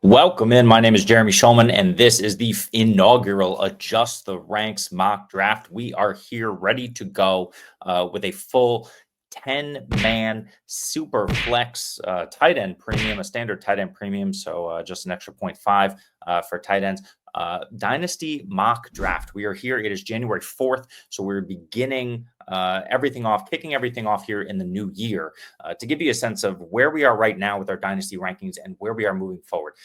Welcome in. My name is Jeremy Schulman, and this is the inaugural Adjust the Ranks mock draft. We are here ready to go with a full 10-man super flex tight end premium, a standard tight end premium, so just an extra 0.5 for tight ends. Dynasty mock draft. We are here. It is January 4th, so we're beginning kicking everything off here in the new year to give you a sense of where we are right now with our Dynasty rankings and where we are moving forward.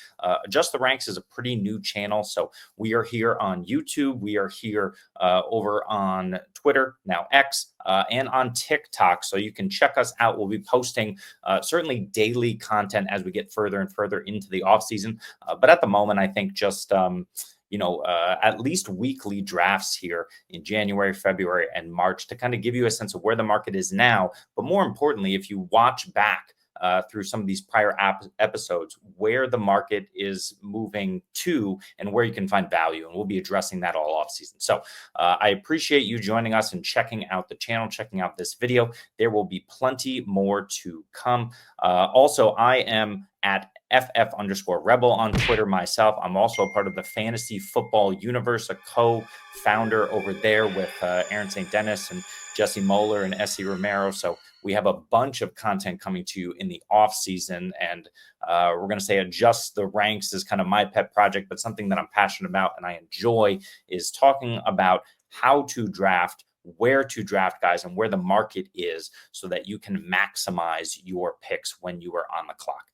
Adjust the Ranks is a pretty new channel, so we are here on YouTube. We are here over on Twitter, now X, and on TikTok, so you can check us out. We'll be posting certainly daily content as we get further and further into the off season, but at the moment, I think just at least weekly drafts here in January, February, and March to kind of give you a sense of where the market is now. But more importantly, if you watch back through some of these prior episodes, where the market is moving to and where you can find value. And we'll be addressing that all off season. So I appreciate you joining us and checking out the channel, checking out this video. There will be plenty more to come. Also, I am at FF_Rebel on Twitter myself. I'm also a part of the Fantasy Football Universe, a co-founder over there with Aaron St. Dennis and Jesse Moeller and Essie Romero. So we have a bunch of content coming to you in the off season, and we're going to say Adjust the Ranks is kind of my pet project, but something that I'm passionate about and I enjoy is talking about how to draft, where to draft guys, and where the market is so that you can maximize your picks when you are on the clock.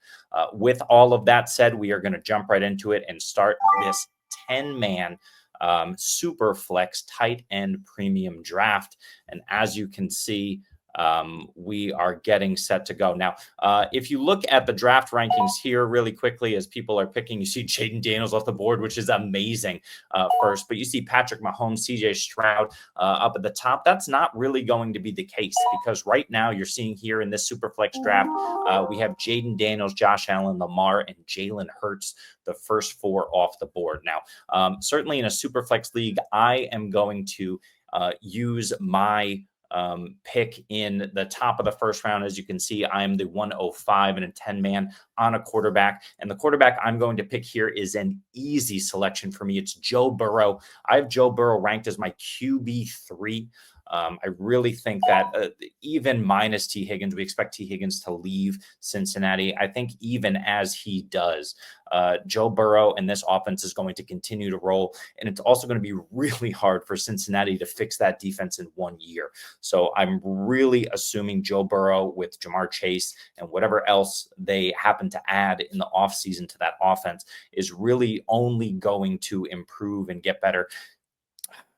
With all of that said, we are going to jump right into it and start this 10-man super flex tight end premium draft. And as you can see, we are getting set to go. Now, if you look at the draft rankings here really quickly as people are picking, you see Jaden Daniels off the board, which is amazing first, but you see Patrick Mahomes, CJ Stroud up at the top. That's not really going to be the case because right now you're seeing here in this super flex draft, we have Jaden Daniels, Josh Allen, Lamar, and Jalen Hurts, the first four off the board. Now, certainly in a super flex league, I am going to use my pick in the top of the first round. As you can see, I'm the 105 in a 10-man on a quarterback. And the quarterback I'm going to pick here is an easy selection for me. It's Joe Burrow. I have Joe Burrow ranked as my QB3. I really think that even minus T. Higgins, we expect T. Higgins to leave Cincinnati. I think even as he does, Joe Burrow and this offense is going to continue to roll. And it's also going to be really hard for Cincinnati to fix that defense in 1 year. So I'm really assuming Joe Burrow with Jamar Chase and whatever else they happen to add in the offseason to that offense is really only going to improve and get better.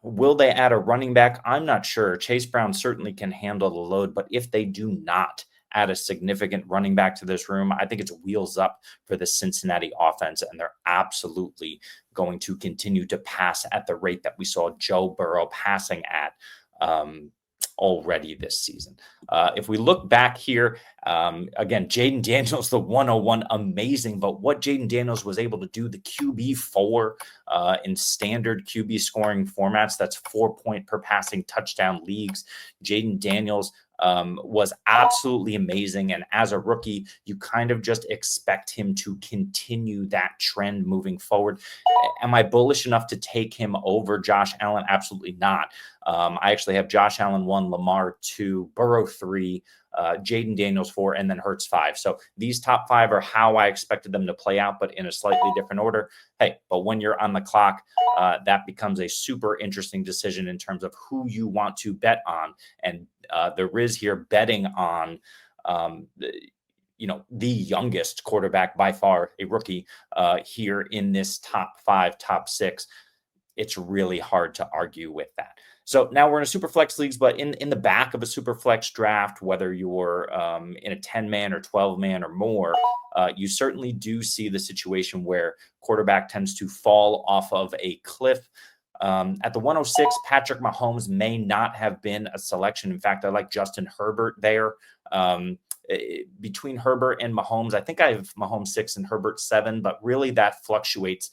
Will they add a running back? I'm not sure. Chase Brown certainly can handle the load, but if they do not add a significant running back to this room, I think it's wheels up for the Cincinnati offense, and they're absolutely going to continue to pass at the rate that we saw Joe Burrow passing at already this season. If we look back here, again, Jaden Daniels, the 101, amazing. But what Jaden Daniels was able to do, the QB4 in standard QB scoring formats, that's 4-point per passing touchdown leagues. Jaden Daniels was absolutely amazing. And as a rookie, you kind of just expect him to continue that trend moving forward. Am I bullish enough to take him over Josh Allen? Absolutely not. I actually have Josh Allen 1, Lamar 2, Burrow 3, Jaden Daniels 4, and then Hurts 5. So these top 5 are how I expected them to play out, but in a slightly different order. Hey, but when you're on the clock, that becomes a super interesting decision in terms of who you want to bet on. And there is here betting on the youngest quarterback by far, a rookie here in this top 5, top 6. It's really hard to argue with that. So now we're in a super flex leagues, but in the back of a super flex draft, whether you're in a 10-man or 12-man or more, you certainly do see the situation where quarterback tends to fall off of a cliff. At the 106, Patrick Mahomes may not have been a selection. In fact, I like Justin Herbert there. Between Herbert and Mahomes, I think I have Mahomes 6 and Herbert 7, but really that fluctuates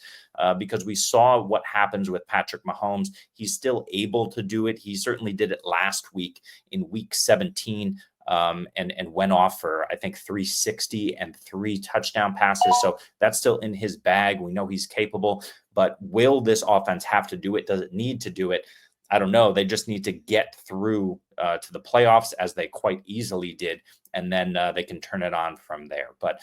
because we saw what happens with Patrick Mahomes. He's still able to do it. He certainly did it last week in week 17. and went off for, I think, 360 and 3 touchdown passes. So that's still in his bag. We know he's capable, but will this offense have to do it? Does it need to do it? I don't know. They just need to get through to the playoffs, as they quite easily did, and then they can turn it on from there. But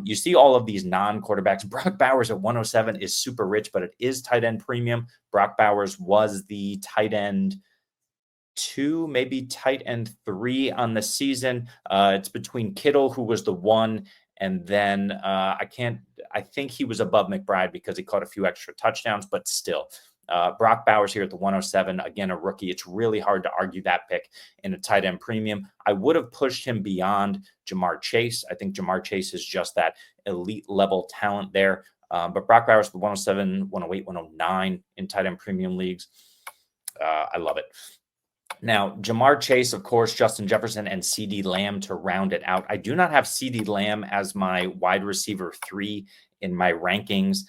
you see all of these non-quarterbacks. Brock Bowers at 107 is super rich, but it is tight end premium. Brock Bowers was the tight end 2, maybe tight end 3 on the season. It's between Kittle, who was the 1, and then I think he was above McBride because he caught a few extra touchdowns, but still. Brock Bowers here at the 107, again, a rookie. It's really hard to argue that pick in a tight end premium. I would have pushed him beyond Jamar Chase. I think Jamar Chase is just that elite level talent there. But Brock Bowers, the 107, 108, 109 in tight end premium leagues. I love it. Now, Jamar Chase, of course, Justin Jefferson, and CeeDee Lamb to round it out. I do not have CeeDee Lamb as my wide receiver 3 in my rankings.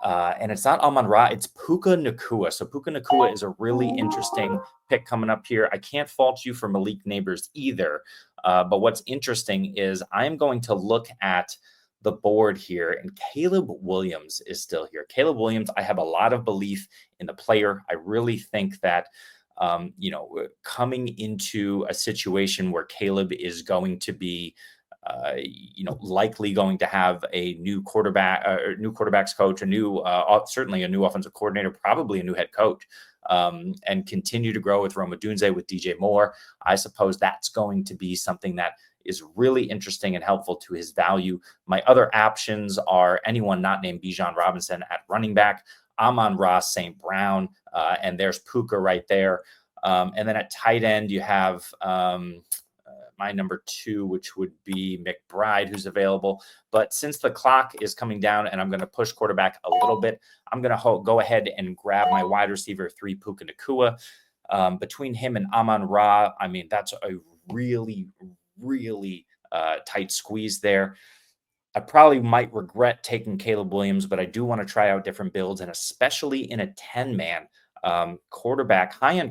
And it's not Amon-Ra, it's Puka Nacua. So Puka Nacua is a really interesting pick coming up here. I can't fault you for Malik Neighbors either. But what's interesting is I'm going to look at the board here, and Caleb Williams is still here. Caleb Williams, I have a lot of belief in the player. I really think that coming into a situation where Caleb is going to be likely going to have a new quarterbacks coach, certainly a new offensive coordinator, probably a new head coach, and continue to grow with Rome Odunze, with DJ Moore. I suppose that's going to be something that is really interesting and helpful to his value. My other options are anyone not named Bijan Robinson at running back, Amon-Ra St. Brown, and there's Puka right there. And then at tight end, you have my number 2, which would be McBride, who's available. But since the clock is coming down and I'm going to push quarterback a little bit, I'm going to go ahead and grab my wide receiver 3, Puka Nacua. Between him and Amon-Ra, I mean, that's a really, really tight squeeze there. I probably might regret taking Caleb Williams, but I do want to try out different builds, and especially in a 10-man high-end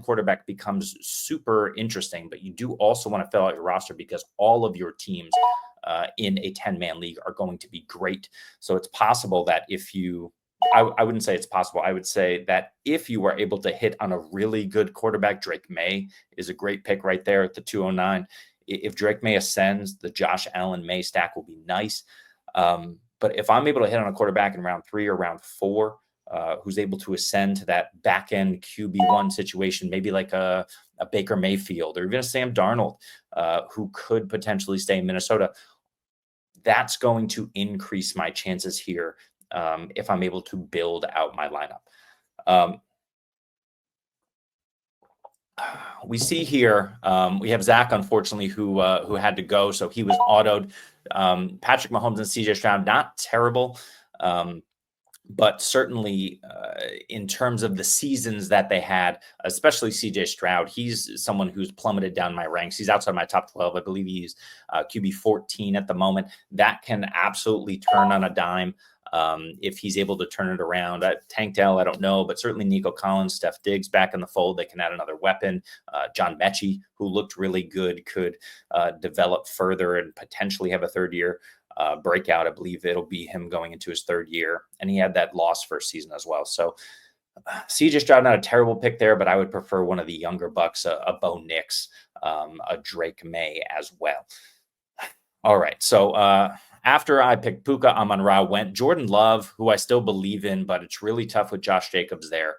quarterback becomes super interesting, but you do also want to fill out your roster because all of your teams in a 10-man league are going to be great. So it's possible that I wouldn't say it's possible. I would say that if you were able to hit on a really good quarterback, Drake May is a great pick right there at the 209. If Drake May ascends, the Josh Allen May stack will be nice. But if I'm able to hit on a quarterback in round 3 or round 4, who's able to ascend to that back end QB1 situation, maybe like a Baker Mayfield or even a Sam Darnold, who could potentially stay in Minnesota, that's going to increase my chances here if I'm able to build out my lineup. We see here, we have Zach, unfortunately, who had to go, so he was autoed. Patrick Mahomes and CJ Stroud, not terrible. But certainly in terms of the seasons that they had, especially CJ Stroud, he's someone who's plummeted down my ranks. He's outside my top 12. I believe he's QB 14 at the moment. That can absolutely turn on a dime if he's able to turn it around. Tank Dell, I don't know, but certainly Nico Collins, Steph Diggs back in the fold. They can add another weapon. John Mechie, who looked really good, could develop further and potentially have a third year breakout. I believe it'll be him going into his 3rd year, and he had that loss first season as well. So CJ Stroud, not a terrible pick there, but I would prefer one of the younger bucks, a Bo Nix, a Drake May as well. All right. So after I picked Puka, Amon-Ra went Jordan Love, who I still believe in, but it's really tough with Josh Jacobs there.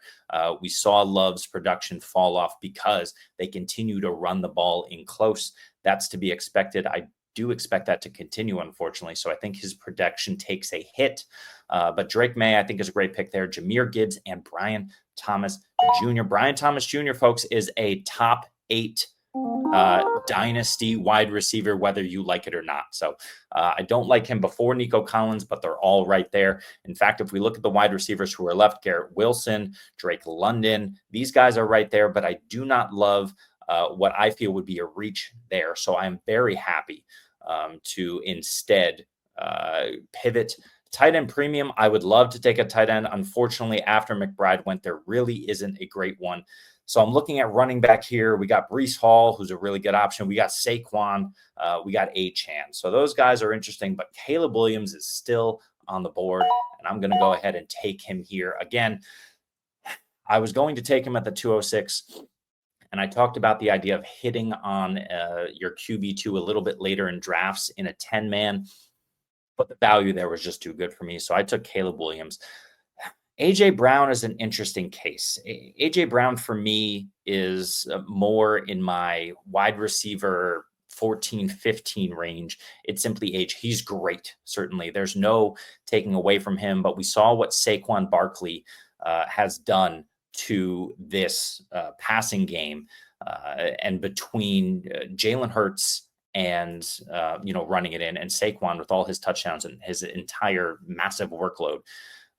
We saw Love's production fall off because they continue to run the ball in close. That's to be expected. I do expect that to continue, unfortunately. So I think his production takes a hit. But Drake May, I think, is a great pick there. Jahmyr Gibbs and Brian Thomas Jr. Brian Thomas Jr., folks, is a top 8 dynasty wide receiver, whether you like it or not. So I don't like him before Nico Collins, but they're all right there. In fact, if we look at the wide receivers who are left, Garrett Wilson, Drake London, these guys are right there, but I do not love what I feel would be a reach there. So I'm very happy to instead pivot. Tight end premium, I would love to take a tight end. Unfortunately, after McBride went, there really isn't a great one. So I'm looking at running back here. We got Breece Hall, who's a really good option. We got Saquon. We got Achane. So those guys are interesting, but Caleb Williams is still on the board, and I'm going to go ahead and take him here. Again, I was going to take him at the 206, and I talked about the idea of hitting on your QB2 a little bit later in drafts in a 10-man, but the value there was just too good for me. So I took Caleb Williams. AJ Brown is an interesting case. AJ Brown for me is more in my wide receiver 14, 15 range. It's simply age. He's great, certainly. There's no taking away from him, but we saw what Saquon Barkley has done to this passing game, and between Jalen Hurts and running it in, and Saquon with all his touchdowns and his entire massive workload.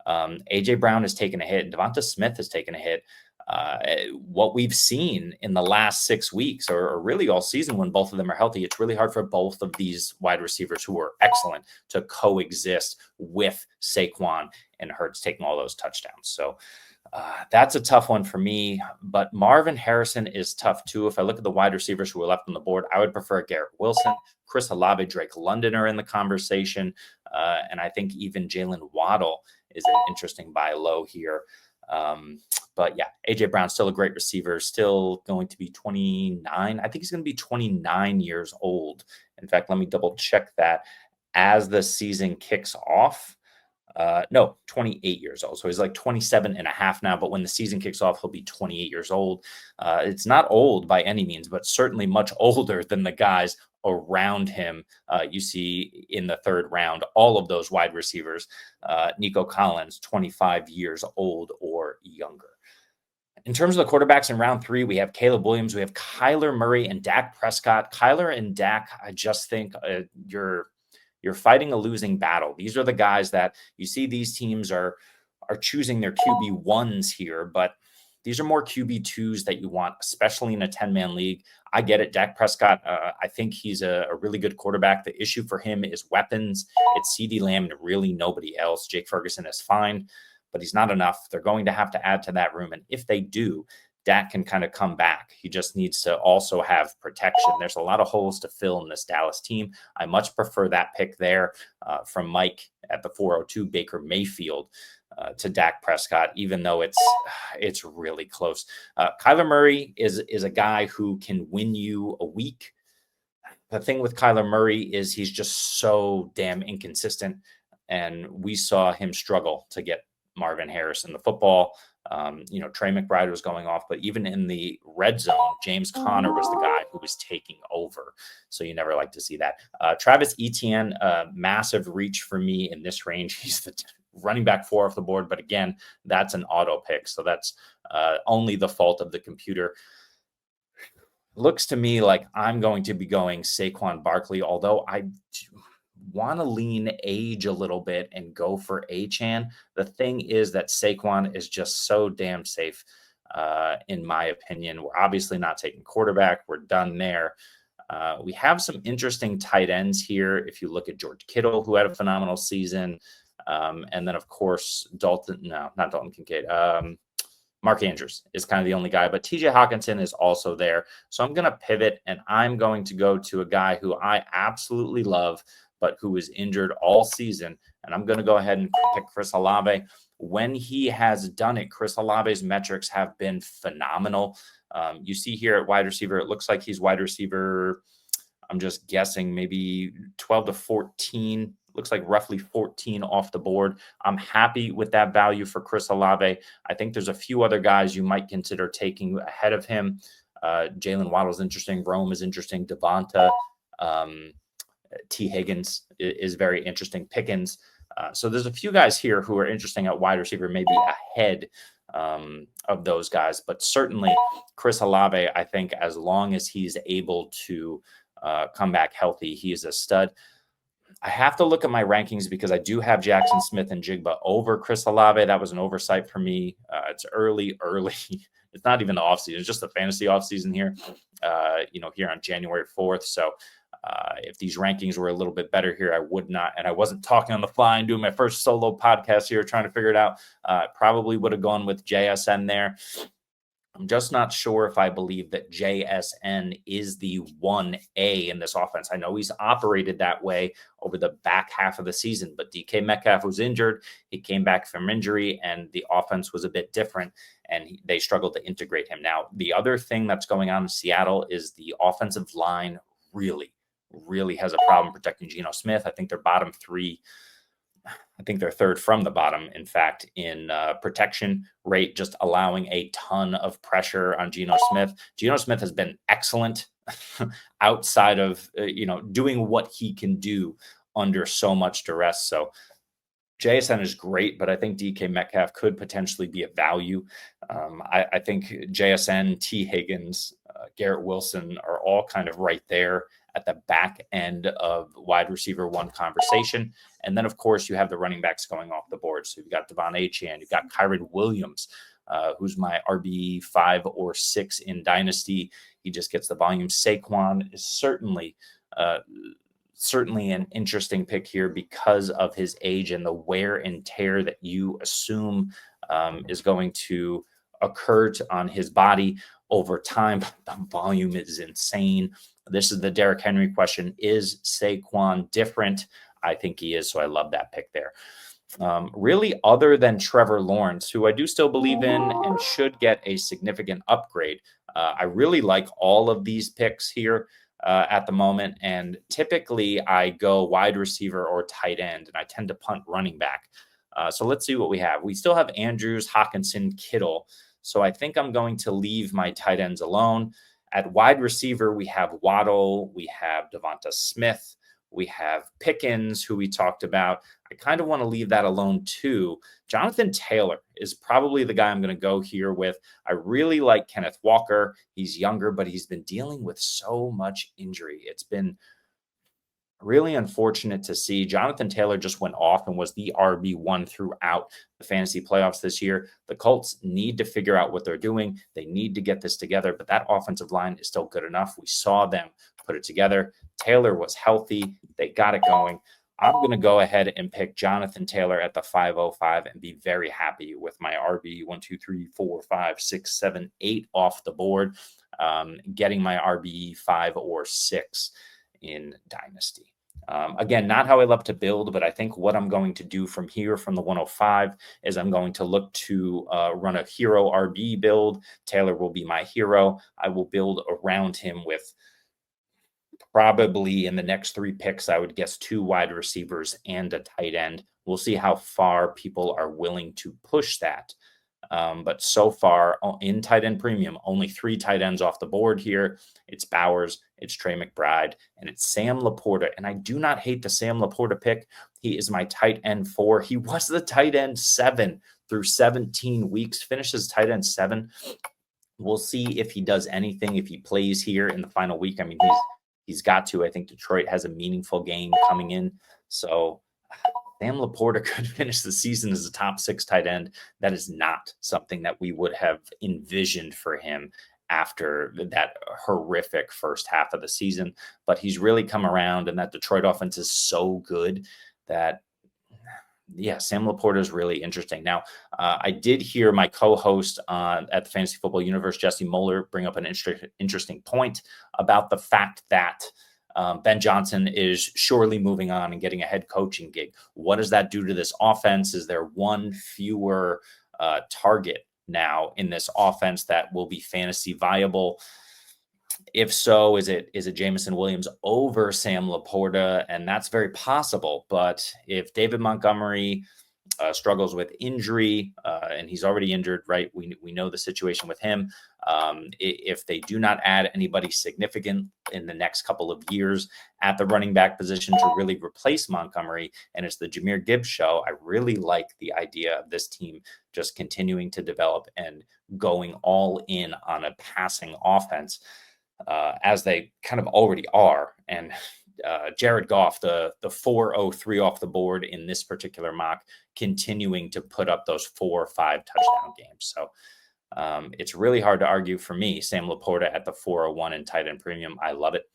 AJ Brown has taken a hit. Devonta Smith has taken a hit. What we've seen in the last 6 weeks, or really all season when both of them are healthy, it's really hard for both of these wide receivers who are excellent to coexist with Saquon and Hurts taking all those touchdowns. So that's a tough one for me, but Marvin Harrison is tough too. If I look at the wide receivers who are left on the board, I would prefer Garrett Wilson. Chris Olave, Drake London are in the conversation, and I think even Jalen Waddle is an interesting buy low here. But yeah, AJ Brown, still a great receiver, still going to be 29. I think he's going to be 29 years old. In fact, let me double check that as the season kicks off. No, 28 years old. So he's like 27 and a half now, but when the season kicks off, he'll be 28 years old. It's not old by any means, but certainly much older than the guys around him. You see in the third round, all of those wide receivers, Nico Collins, 25 years old or younger. In terms of the quarterbacks in round 3, we have Caleb Williams, we have Kyler Murray and Dak Prescott. Kyler and Dak, I just think you're fighting a losing battle. These are the guys that you see these teams are choosing their QB1s here, but these are more QB2s that you want, especially in a 10-man league. I get it. Dak Prescott, I think he's a really good quarterback. The issue for him is weapons. It's CeeDee Lamb and really nobody else. Jake Ferguson is fine, but he's not enough. They're going to have to add to that room. And if they do, Dak can kind of come back. He just needs to also have protection. There's a lot of holes to fill in this Dallas team. I much prefer that pick there from Mike at the 402, Baker Mayfield to Dak Prescott, even though it's really close. Kyler Murray is a guy who can win you a week. The thing with Kyler Murray is he's just so damn inconsistent, and we saw him struggle to get Marvin Harrison the football. Trey McBride was going off, but even in the red zone, James Conner was the guy who was taking over. So you never like to see that. Travis Etienne, massive reach for me in this range. He's the running back 4 off the board, but again, that's an auto pick. So that's only the fault of the computer. Looks to me like I'm going to be going Saquon Barkley, although I want to lean age a little bit and go for Achane. The thing is that Saquon is just so damn safe, in my opinion. We're obviously not taking quarterback. We're done there. We have some interesting tight ends here. If you look at George Kittle, who had a phenomenal season, and then, of course, not Dalton Kincaid. Mark Andrews is kind of the only guy, but TJ Hawkinson is also there. So I'm going to pivot, and I'm going to go to a guy who I absolutely love, but who was injured all season. And I'm going to go ahead and pick Chris Olave. When he has done it, Chris Olave's metrics have been phenomenal. You see here at wide receiver, it looks like he's wide receiver, I'm just guessing, maybe 12 to 14. Looks like roughly 14 off the board. I'm happy with that value for Chris Olave. I think there's a few other guys you might consider taking ahead of him. Jalen Waddle is interesting. Rome is interesting. Devonta. T. Higgins is very interesting. Pickens. So there's a few guys here who are interesting at wide receiver, maybe ahead of those guys. But certainly Chris Olave, I think as long as he's able to come back healthy, he is a stud. I have to look at my rankings because I do have Jackson Smith and Jigba over Chris Olave. That was an oversight for me. It's early. It's not even the offseason. It's just the fantasy offseason here, here on January 4th. So if these rankings were a little bit better here, I would not. And I wasn't talking on the fly and doing my first solo podcast here, trying to figure it out. Probably would have gone with JSN there. I'm just not sure if I believe that JSN is the 1A in this offense. I know he's operated that way over the back half of the season, but DK Metcalf was injured. He came back from injury, and the offense was a bit different, and they struggled to integrate him. Now, the other thing that's going on in Seattle is the offensive line really has a problem protecting Geno Smith. I think they're bottom three. I think they're third from the bottom, in fact, in protection rate, just allowing a ton of pressure on Geno Smith. Geno Smith has been excellent outside of, doing what he can do under so much duress. So JSN is great, but I think DK Metcalf could potentially be a value. I think JSN, T. Higgins, Garrett Wilson are all kind of right there at the back end of wide receiver one conversation. And then, of course, you have the running backs going off the board. So you've got Devon Achane, you've got Kyron Williams, who's my RB 5 or 6 in Dynasty. He just gets the volume. Saquon is certainly an interesting pick here because of his age and the wear and tear that you assume is going to occur on his body over time. The volume is insane. This is the Derrick Henry question. Is Saquon different? I think he is, so I love that pick there. Really, other than Trevor Lawrence, who I do still believe in and should get a significant upgrade, I really like all of these picks here at the moment. And typically, I go wide receiver or tight end, and I tend to punt running back. So let's see what we have. We still have Andrews, Hawkinson, Kittle. So I think I'm going to leave my tight ends alone. At wide receiver, we have Waddle, we have Devonta Smith, we have Pickens, who we talked about. I kind of want to leave that alone too. Jonathan Taylor is probably the guy I'm going to go here with. I really like Kenneth Walker. He's younger, but he's been dealing with so much injury. It's been really unfortunate to see. Jonathan Taylor just went off and was the RB1 throughout the fantasy playoffs this year. The Colts need to figure out what they're doing. They need to get this together, but that offensive line is still good enough. We saw them put it together. Taylor was healthy. They got it going. I'm going to go ahead and pick Jonathan Taylor at the 505 and be very happy with my RB 1, 2, 3, 4, 5, 6, 7, 8 off the board, getting my RB 5 or 6 in Dynasty. Again, not how I love to build, but I think what I'm going to do from here, from the 105, is I'm going to look to run a hero RB build. Taylor will be my hero. I will build around him with probably in the next 3 picks, I would guess 2 wide receivers and a tight end. We'll see how far people are willing to push that. But so far in tight end premium, only 3 tight ends off the board here. It's Bowers, it's Trey McBride, and it's Sam Laporta. And I do not hate the Sam Laporta pick. He is my tight end 4. He was the tight end 7 through 17 weeks, finishes tight end 7. We'll see if he does anything, if he plays here in the final week. I mean, he's got to. I think Detroit has a meaningful game coming in. So Sam Laporta could finish the season as a top 6 tight end. That is not something that we would have envisioned for him after that horrific first half of the season. But he's really come around, and that Detroit offense is so good that, yeah, Sam Laporta is really interesting. Now, I did hear my co-host at the Fantasy Football Universe, Jesse Moeller, bring up an interesting point about the fact that Ben Johnson is surely moving on and getting a head coaching gig. What does that do to this offense? Is there one fewer target now in this offense that will be fantasy viable? If so, is it Jameson Williams over Sam Laporta? And that's very possible. But if David Montgomery struggles with injury, and he's already injured, right? We know the situation with him. If they do not add anybody significant in the next couple of years at the running back position to really replace Montgomery, and it's the Jahmyr Gibbs show, I really like the idea of this team just continuing to develop and going all in on a passing offense, as they kind of already are. And Jared Goff, the 403 off the board in this particular mock, continuing to put up those 4 or 5 touchdown games. So it's really hard to argue for me. Sam Laporta at the 401 in tight end premium. I love it.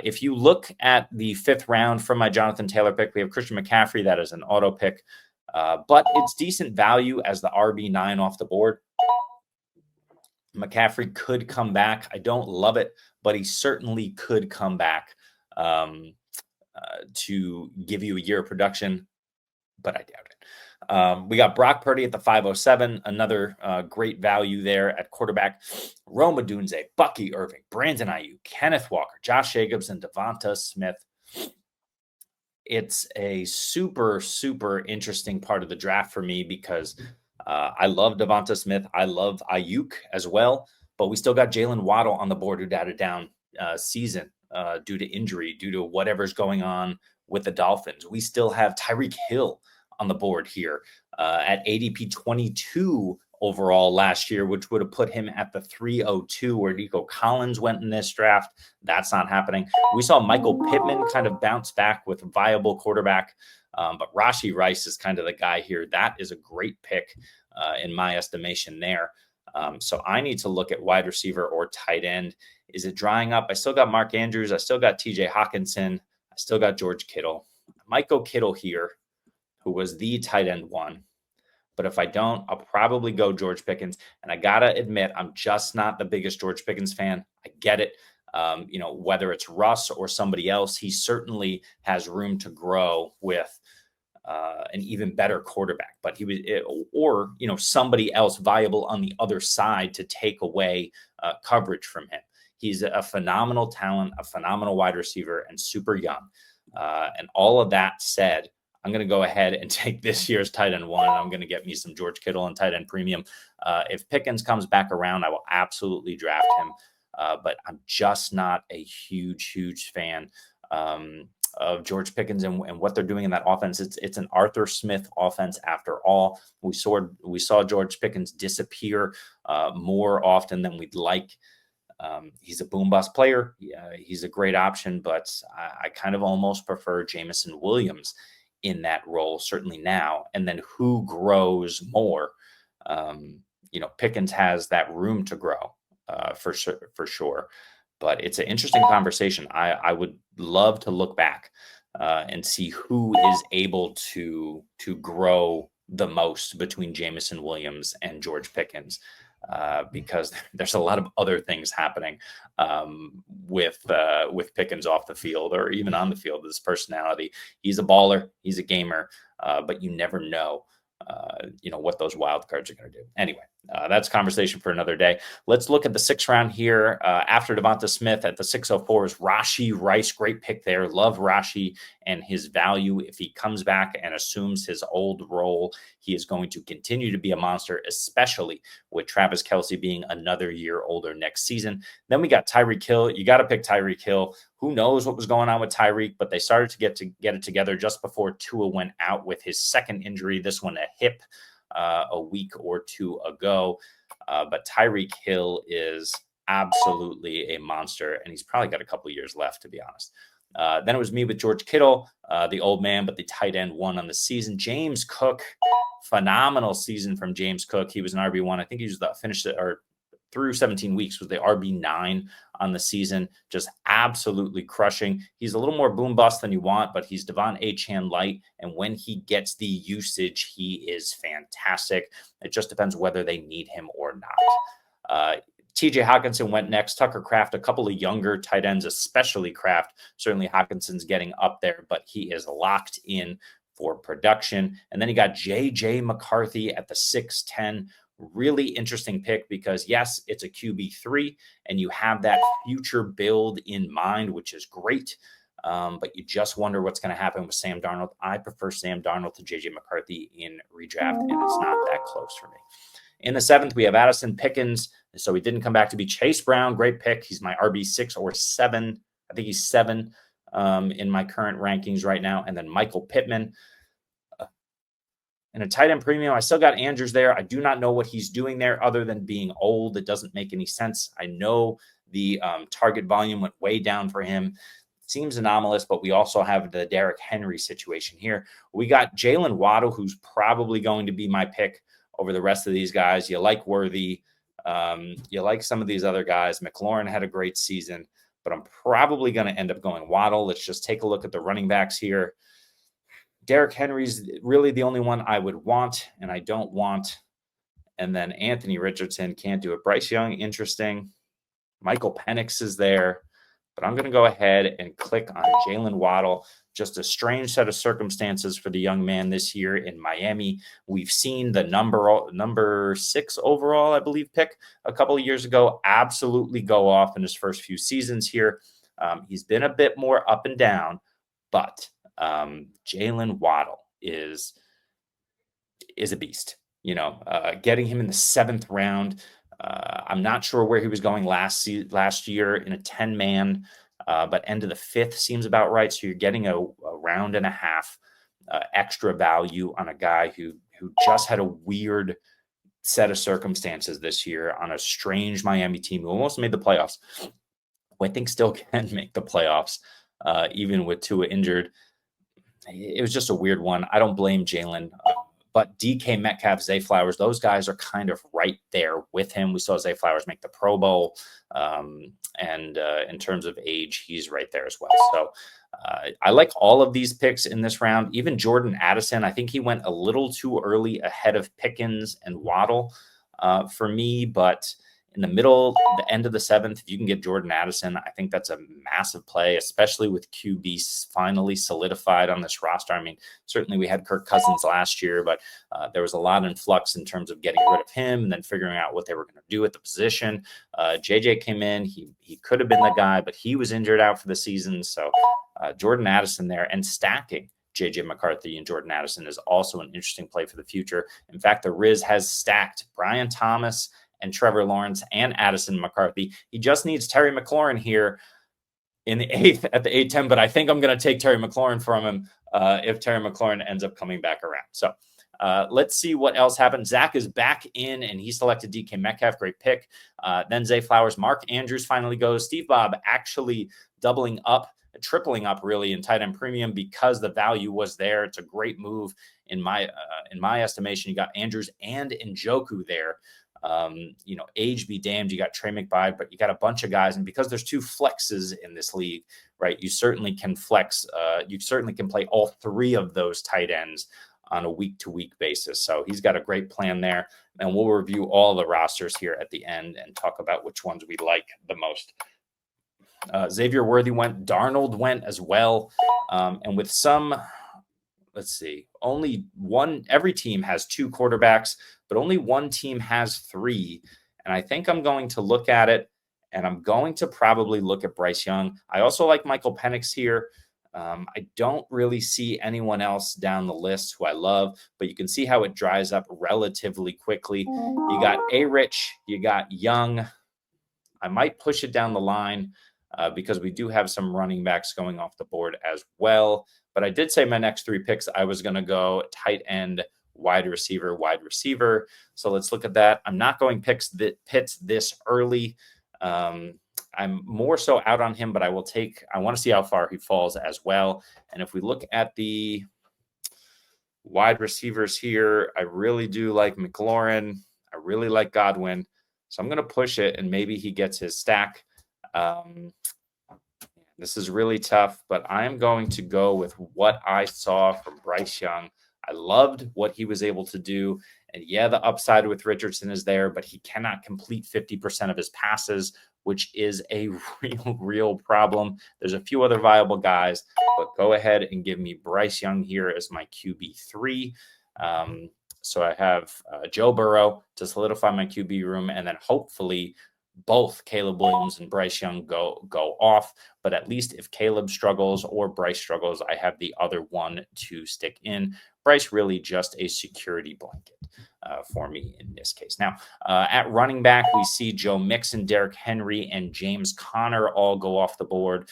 If you look at the 5th round from my Jonathan Taylor pick, we have Christian McCaffrey. That is an auto pick, but it's decent value as the RB9 off the board. McCaffrey could come back. I don't love it, but he certainly could come back um, to give you a year of production, but I doubt it. We got Brock Purdy at the 507, another great value there at quarterback. Rome Odunze, Bucky Irving, Brandon Ayuk, Kenneth Walker, Josh Jacobs, and Devonta Smith. It's a super, super interesting part of the draft for me because I love Devonta Smith. I love Ayuk as well, but we still got Jalen Waddle on the board who had a down season due to injury, due to whatever's going on with the Dolphins. We still have Tyreek Hill on the board here at ADP 22 overall last year, which would have put him at the 302 where Nico Collins went in this draft. That's not happening. We saw Michael Pittman kind of bounce back with a viable quarterback, but Rashee Rice is kind of the guy here. That is a great pick in my estimation there. So I need to look at wide receiver or tight end. Is it drying up? I still got Mark Andrews. I still got TJ Hawkinson. I still got George Kittle. I might go Kittle here, who was the tight end one. But if I don't, I'll probably go George Pickens. And I got to admit, I'm just not the biggest George Pickens fan. I get it. Whether it's Russ or somebody else, he certainly has room to grow with an even better quarterback. But somebody else viable on the other side to take away coverage from him. He's a phenomenal talent, a phenomenal wide receiver, and super young. And all of that said, I'm going to go ahead and take this year's tight end one, and I'm going to get me some George Kittle and tight end premium. If Pickens comes back around, I will absolutely draft him. But I'm just not a huge fan of George Pickens and what they're doing in that offense. It's an Arthur Smith offense after all. We saw George Pickens disappear more often than we'd like. He's a boom bust player. He's a great option, but I kind of almost prefer Jameson Williams in that role, certainly now. And then who grows more? Pickens has that room to grow for sure. But it's an interesting conversation. I would love to look back and see who is able to grow the most between Jameson Williams and George Pickens. Because there's a lot of other things happening with Pickens off the field or even on the field. His personality, he's a baller, he's a gamer, but you never know, what those wild cards are going to do. Anyway, that's conversation for another day. Let's look at the 6th round here. After Devonta Smith at the 604 is Rashee Rice. Great pick there. Love Rashee and his value. If he comes back and assumes his old role, he is going to continue to be a monster, especially with Travis Kelce being another year older next season. Then we got Tyreek Hill. You got to pick Tyreek Hill. Who knows what was going on with Tyreek, but they started to get it together just before Tua went out with his second injury, this one a hip, a week or two ago. But Tyreek Hill is absolutely a monster, and he's probably got a couple of years left, to be honest. Then it was me with George Kittle, the old man, but the tight end one on the season. James Cook, phenomenal season from James Cook. He was an RB1. I think he was through 17 weeks was the RB9 on the season, just absolutely crushing. He's a little more boom bust than you want, but he's Devon Achane light. And when he gets the usage, he is fantastic. It just depends whether they need him or not. TJ Hawkinson went next. Tucker Kraft, a couple of younger tight ends, especially Kraft. Certainly Hawkinson's getting up there, but he is locked in for production. And then you got JJ McCarthy at the 6'10". Really interesting pick because, yes, it's a QB3 and you have that future build in mind, which is great. But you just wonder what's going to happen with Sam Darnold. I prefer Sam Darnold to JJ McCarthy in redraft, and it's not that close for me. In the 7th, we have Addison Pickens. So he didn't come back to be Chase Brown. Great pick. He's my RB6 or 7. I think he's 7 in my current rankings right now. And then Michael Pittman. In a tight end premium, I still got Andrews there. I do not know what he's doing there other than being old. It doesn't make any sense. I know the target volume went way down for him. Seems anomalous, but we also have the Derrick Henry situation here. We got Jalen Waddle, who's probably going to be my pick over the rest of these guys. You like Worthy. You like some of these other guys. McLaurin had a great season, but I'm probably going to end up going Waddle. Let's just take a look at the running backs here. Derrick Henry's really the only one I would want, and I don't want And then Anthony Richardson can't do it. Bryce Young, interesting. Michael Penix is there. But I'm going to go ahead and click on Jalen Waddle. Just a strange set of circumstances for the young man this year in Miami. We've seen the number 6 overall, I believe, pick a couple of years ago absolutely go off in his first few seasons here. He's been a bit more up and down, but Jalen Waddle is a beast. Getting him in the 7th round. I'm not sure where he was going last year in a 10-man, but end of the 5th seems about right. So you're getting a round and a half extra value on a guy who just had a weird set of circumstances this year on a strange Miami team who almost made the playoffs. Who I think still can make the playoffs, even with Tua injured. It was just a weird one. I don't blame Jalen. But DK Metcalf, Zay Flowers, those guys are kind of right there with him. We saw Zay Flowers make the Pro Bowl. And in terms of age, he's right there as well. So I like all of these picks in this round. Even Jordan Addison, I think he went a little too early ahead of Pickens and Waddle for me. But in the middle, the end of the 7th, if you can get Jordan Addison, I think that's a massive play, especially with QB finally solidified on this roster. I mean, certainly we had Kirk Cousins last year, but there was a lot in flux in terms of getting rid of him and then figuring out what they were going to do at the position. JJ came in. He could have been the guy, but he was injured out for the season. So Jordan Addison there, and stacking JJ McCarthy and Jordan Addison is also an interesting play for the future. In fact, the Riz has stacked Brian Thomas and Trevor Lawrence and Addison McCarthy. He just needs Terry McLaurin here in the 8th at the 8-10, but I think I'm going to take Terry McLaurin from him if Terry McLaurin ends up coming back around. So let's see what else happened. Zach is back in, and he selected DK Metcalf. Great pick. Then Zay Flowers. Mark Andrews finally goes. Steve Bob actually tripling up really in tight end premium because the value was there. It's a great move in my estimation. You got Andrews and Njoku there. Age be damned. You got Trey McBride, but you got a bunch of guys. And because there's 2 flexes in this league, right, you certainly can flex. You certainly can play all 3 of those tight ends on a week-to-week basis. So he's got a great plan there. And we'll review all the rosters here at the end and talk about which ones we like the most. Xavier Worthy went. Darnold went as well. And with some... Let's see, every team has 2 quarterbacks, but only one team has 3. And I think I'm going to look at it, and I'm going to probably look at Bryce Young. I also like Michael Penix here. I don't really see anyone else down the list who I love, but you can see how it dries up relatively quickly. You got A-Rich, you got Young. I might push it down the line because we do have some running backs going off the board as well. But I did say my next 3 picks, I was going to go tight end, wide receiver. So let's look at that. I'm not going Pitts this early. I'm more so out on him, but I want to see how far he falls as well. And if we look at the wide receivers here, I really do like McLaurin. I really like Godwin. So I'm going to push it, and maybe he gets his stack. This is really tough, but I'm going to go with what I saw from Bryce Young. I loved what he was able to do. And yeah, the upside with Richardson is there, but he cannot complete 50% of his passes, which is a real problem. There's a few other viable guys, but go ahead and give me Bryce Young here as my QB3. So I have Joe Burrow to solidify my QB room, and then hopefully both Caleb Williams and Bryce Young go off. But at least if Caleb struggles or Bryce struggles, I have the other one to stick in. Bryce really just a security blanket for me in this case. Now, at running back, we see Joe Mixon, Derrick Henry, and James Conner all go off the board.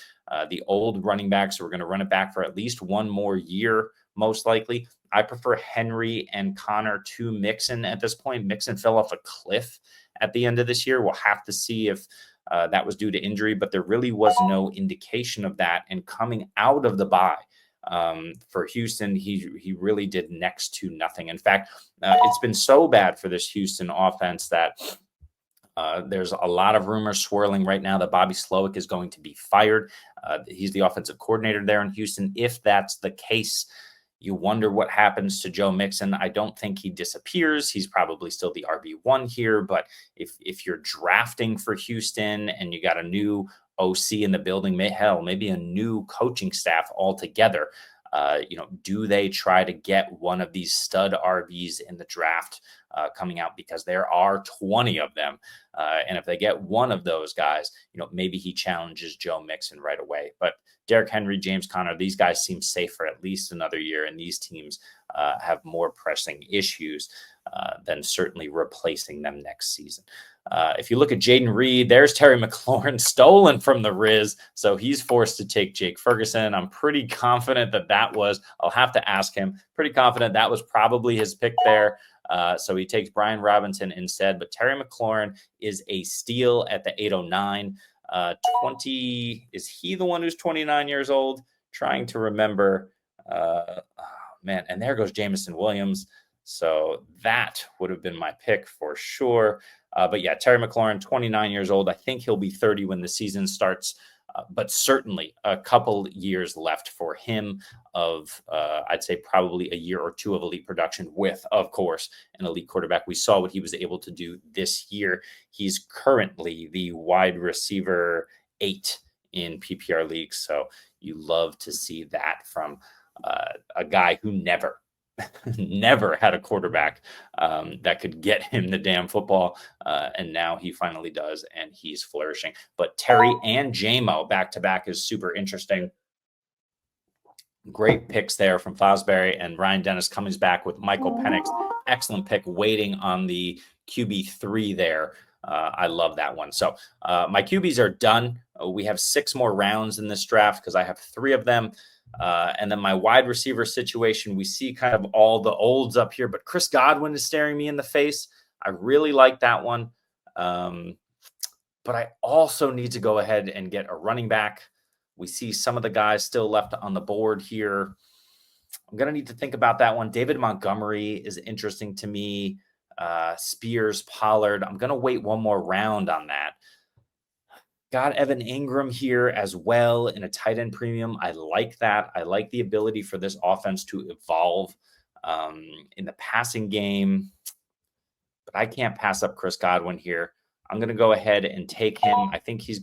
The old running backs, we're going to run it back for at least one more year, most likely. I prefer Henry and Conner to Mixon at this point. Mixon fell off a cliff at the end of this year. We'll have to see if that was due to injury, but there really was no indication of that. And coming out of the bye for Houston, he really did next to nothing. In fact, it's been so bad for this Houston offense that there's a lot of rumors swirling right now that Bobby Slowick is going to be fired. He's the offensive coordinator there in Houston. If that's the case, You wonder what happens to Joe Mixon. I don't think he disappears. He's probably still the RB1 here, but if you're drafting for Houston and you got a new OC in the building, maybe a new coaching staff altogether, do they try to get one of these stud RBs in the draft coming out, because there are 20 of them. And if they get one of those guys, maybe he challenges Joe Mixon right away. But Derrick Henry, James Conner, these guys seem safe for at least another year. And these teams have more pressing issues than certainly replacing them next season. If you look at Jaden Reed, there's Terry McLaurin stolen from the Riz. So he's forced to take Jake Ferguson. I'm pretty confident I'll have to ask him, pretty confident that was probably his pick there. So he takes Brian Robinson instead, but Terry McLaurin is a steal at the 809. is he the one who's 29 years old? Trying to remember. And there goes Jamison Williams. So that would have been my pick for sure. But yeah, Terry McLaurin, 29 years old. I think he'll be 30 when the season starts. But certainly a couple years left for him of, I'd say probably a year or two of elite production with, of course, an elite quarterback. We saw what he was able to do this year. He's currently the wide receiver 8 in PPR leagues. So you love to see that from a guy who never had a quarterback that could get him the damn football. And now he finally does, and he's flourishing. But Terry and JMO back-to-back is super interesting. Great picks there from Fosbury, and Ryan Dennis comes back with Michael Penix. Excellent pick, waiting on the QB3 there. I love that one. So my QBs are done. We have 6 more rounds in this draft because I have 3 of them. And then my wide receiver situation, we see kind of all the olds up here, but Chris Godwin is staring me in the face. I really like that one. But I also need to go ahead and get a running back. We see some of the guys still left on the board here. I'm going to need to think about that one. David Montgomery is interesting to me. Spears, Pollard. I'm going to wait one more round on that. Got Evan Ingram here as well in a tight end premium. I like that. I like the ability for this offense to evolve in the passing game. But I can't pass up Chris Godwin here. I'm going to go ahead and take him. I think he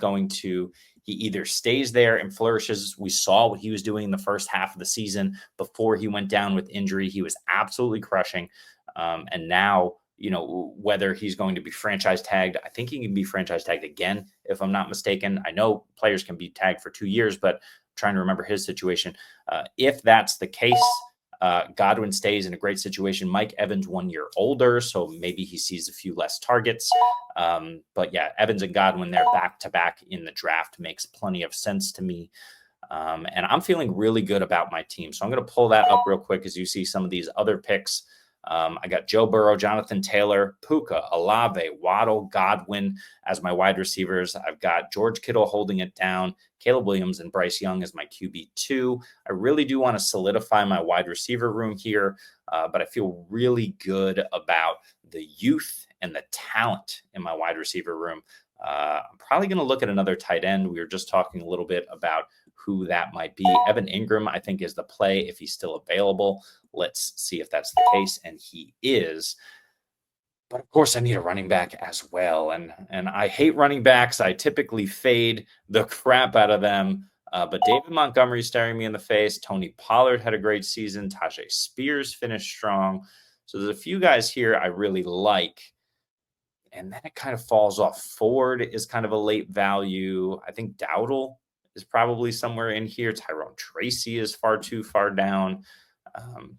either stays there and flourishes. We saw what he was doing in the first half of the season before he went down with injury. He was absolutely crushing. And now, whether he's going to be franchise tagged, I think he can be franchise tagged again, if I'm not mistaken. I know players can be tagged for 2 years, but I'm trying to remember his situation. If that's the case, Godwin stays in a great situation. Mike Evans 1 year older, so maybe he sees a few less targets. But yeah, Evans and Godwin there back-to-back in the draft makes plenty of sense to me. And I'm feeling really good about my team. So I'm going to pull that up real quick as you see some of these other picks. I got Joe Burrow, Jonathan Taylor, Puka, Olave, Waddle, Godwin as my wide receivers. I've got George Kittle holding it down, Caleb Williams and Bryce Young as my QB2. I really do want to solidify my wide receiver room here, but I feel really good about the youth and the talent in my wide receiver room. I'm probably going to look at another tight end. We were just talking a little bit about who that might be. Evan Ingram, I think, is the play if he's still available. Let's see if that's the case, and he is. But of course, I need a running back as well, and I hate running backs. I typically fade the crap out of them. But David Montgomery staring me in the face. Tony Pollard had a great season. Tajay Spears finished strong. So there's a few guys here I really like. And then it kind of falls off. Ford is kind of a late value. I think Dowdle is probably somewhere in here. Tyrone Tracy is far too far down.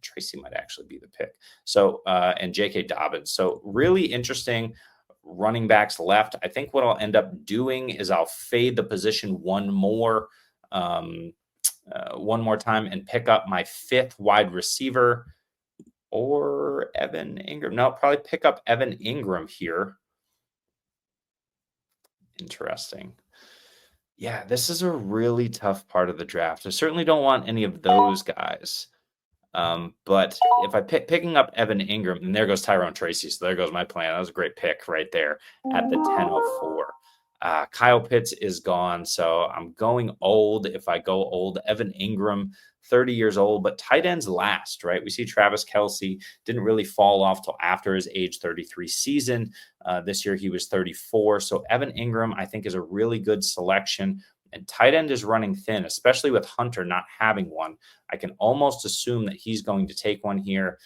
Tracy might actually be the pick. So, and J.K. Dobbins. So really interesting running backs left. I think what I'll end up doing is I'll fade the position one more time and pick up my 5th wide receiver or Evan Ingram. No, I'll probably pick up Evan Ingram here. Interesting. Yeah, this is a really tough part of the draft. I certainly don't want any of those guys. But if I picking up Evan Ingram, and there goes Tyrone Tracy. So there goes my plan. That was a great pick right there at the 10:04. Kyle Pitts is gone. So I'm going old. If I go old, Evan Ingram 30 years old, but tight ends last, right? We see Travis Kelce didn't really fall off till after his age 33 season. This year he was 34. So Evan Ingram, I think, is a really good selection. And tight end is running thin, especially with Hunter not having one. I can almost assume that he's going to take one here.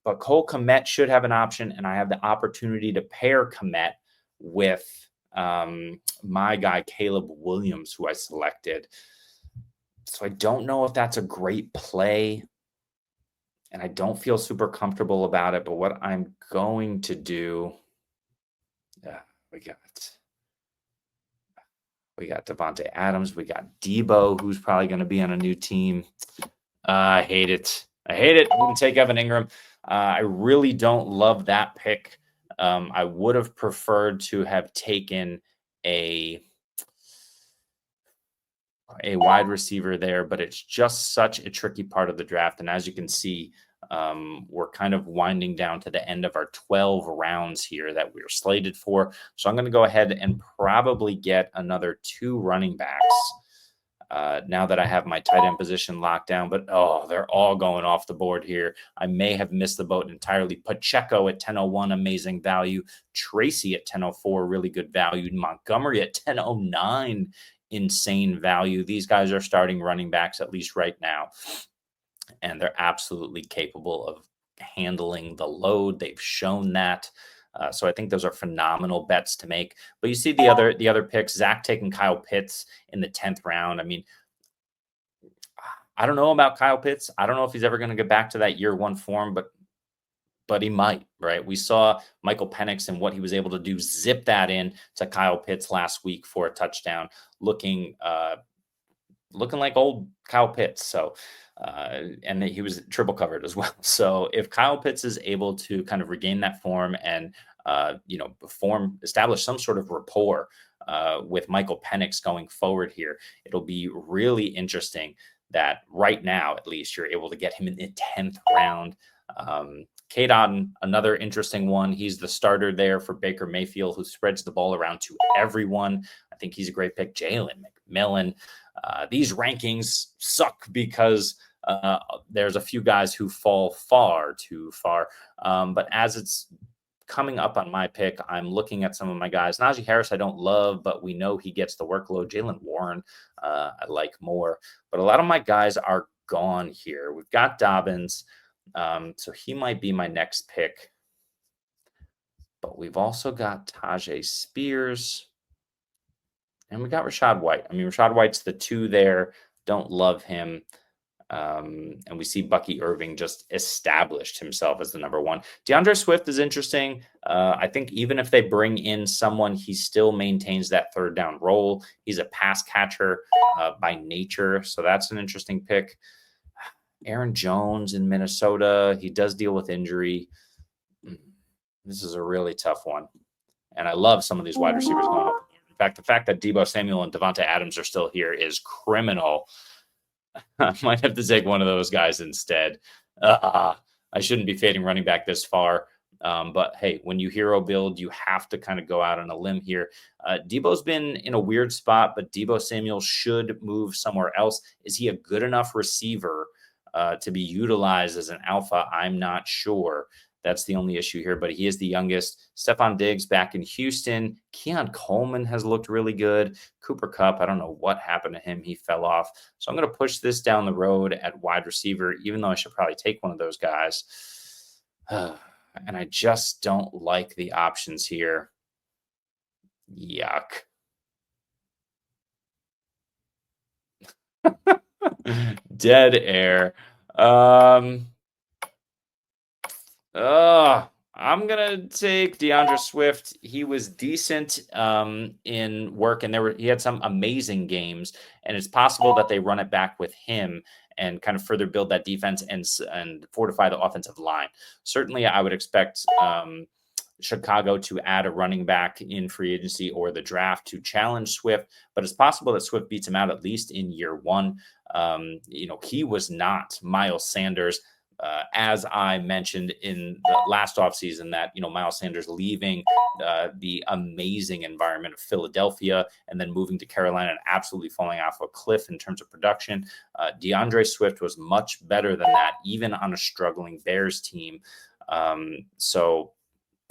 But Cole Kmet should have an option, and I have the opportunity to pair Kmet with my guy, Caleb Williams, who I selected. So I don't know if that's a great play, and I don't feel super comfortable about it. But what I'm going to do, we got Devontae Adams, we got Debo, who's probably going to be on a new team. I hate it. I'm going to take Evan Ingram. I really don't love that pick. I would have preferred to have taken a wide receiver there, but it's just such a tricky part of the draft. And as you can see, we're kind of winding down to the end of our 12 rounds here that we're slated for. So I'm going to go ahead and probably get another 2 running backs now that I have my tight end position locked down. But, they're all going off the board here. I may have missed the boat entirely. Pacheco at 10:01, amazing value. Tracy at 10:04, really good value. Montgomery at 10:09, insane value. These guys are starting running backs, at least right now, and they're absolutely capable of handling the load. They've shown that. So I think those are phenomenal bets to make. But you see the other picks, Zach taking Kyle Pitts in the 10th round. I mean, I don't know about Kyle Pitts. I don't know if he's ever going to get back to that year 1 form, but he might, right? We saw Michael Penix and what he was able to do, zip that in to Kyle Pitts last week for a touchdown, looking like old Kyle Pitts. So, and he was triple covered as well. So if Kyle Pitts is able to kind of regain that form and, establish some sort of rapport with Michael Penix going forward here, it'll be really interesting that right now, at least, you're able to get him in the 10th round. Cade Otton, another interesting one. He's the starter there for Baker Mayfield, who spreads the ball around to everyone. I think he's a great pick. Jalen McMillan. These rankings suck because there's a few guys who fall far too far. But as it's coming up on my pick, I'm looking at some of my guys. Najee Harris, I don't love, but we know he gets the workload. Jaylen Warren, I like more. But a lot of my guys are gone here. We've got Dobbins. So he might be my next pick. But we've also got Tajay Spears. And we got Rachaad White. I mean, Rachaad White's the 2 there. Don't love him. And we see Bucky Irving just established himself as the number 1. DeAndre Swift is interesting. I think even if they bring in someone, he still maintains that 3rd down role. He's a pass catcher by nature. So that's an interesting pick. Aaron Jones in Minnesota. He does deal with injury. This is a really tough one. And I love some of these wide receivers going up. In fact, the fact that Deebo Samuel and Devontae Adams are still here is criminal. I might have to take one of those guys instead. I shouldn't be fading running back this far. But hey, when you hero build, you have to kind of go out on a limb here. Deebo's been in a weird spot, but Deebo Samuel should move somewhere else. Is he a good enough receiver to be utilized as an alpha? I'm not sure. That's the only issue here, but he is the youngest. Stephon Diggs back in Houston. Keon Coleman has looked really good. Cooper Kupp, I don't know what happened to him. He fell off. So I'm going to push this down the road at wide receiver, even though I should probably take one of those guys. And I just don't like the options here. Yuck. Dead air. I'm going to take DeAndre Swift. He was decent in work, and he had some amazing games, and it's possible that they run it back with him and kind of further build that defense and fortify the offensive line. Certainly, I would expect Chicago to add a running back in free agency or the draft to challenge Swift, but it's possible that Swift beats him out at least in year 1. He was not Miles Sanders. as I mentioned in the last offseason, that, Miles Sanders leaving the amazing environment of Philadelphia and then moving to Carolina and absolutely falling off a cliff in terms of production. DeAndre Swift was much better than that, even on a struggling Bears team. So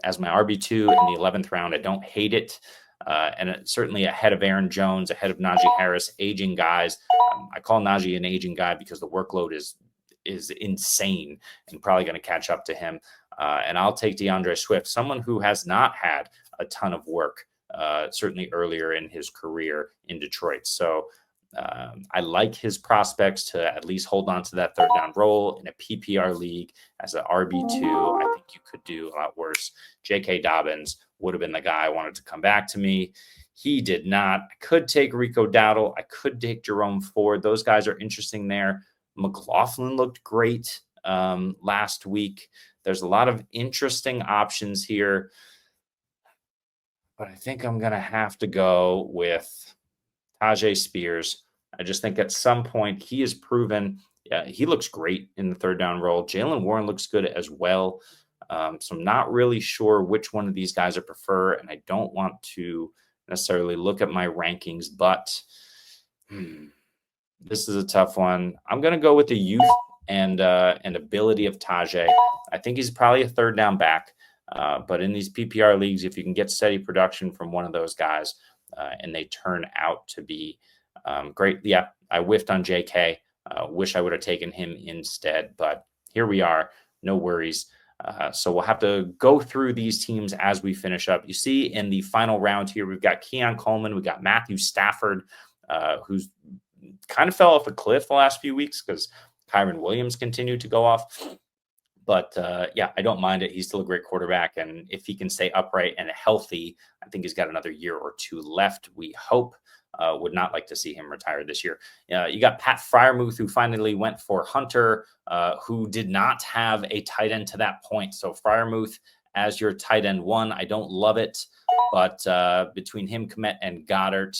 as my RB2 in the 11th round, I don't hate it. And certainly ahead of Aaron Jones, ahead of Najee Harris, aging guys. I call Najee an aging guy because the workload is insane and probably going to catch up to him. And I'll take DeAndre Swift, someone who has not had a ton of work, certainly earlier in his career in Detroit. So I like his prospects to at least hold on to that third down role in a PPR league as an RB2. I think you could do a lot worse. J.K. Dobbins would have been the guy I wanted to come back to me. He did not. I could take Rico Dowdle. I could take Jerome Ford. Those guys are interesting there. McLaughlin looked great last week. There's a lot of interesting options here, but I think I'm going to have to go with Tajay Spears. I just think at some point he has proven he looks great in the third down role. Jaylen Warren looks good as well. So I'm not really sure which one of these guys I prefer, and I don't want to necessarily look at my rankings, but this is a tough one. I'm going to go with the youth and ability of Tajay. I think he's probably a third down back, but in these PPR leagues, if you can get steady production from one of those guys and they turn out to be great. Yeah, I whiffed on JK. Wish I would have taken him instead, but here we are. No worries. So we'll have to go through these teams as we finish up. You see in the final round here, we've got Keon Coleman, we've got Matthew Stafford, who's kind of fell off a cliff the last few weeks because Kyron Williams continued to go off. But yeah, I don't mind it. He's still a great quarterback. And if he can stay upright and healthy, I think he's got another year or two left, we hope. Would not like to see him retire this year. You got Pat Freiermuth, who finally went for Hunter, who did not have a tight end to that point. So Freiermuth as your tight end one, I don't love it. But between him, Kmet, and Goddard,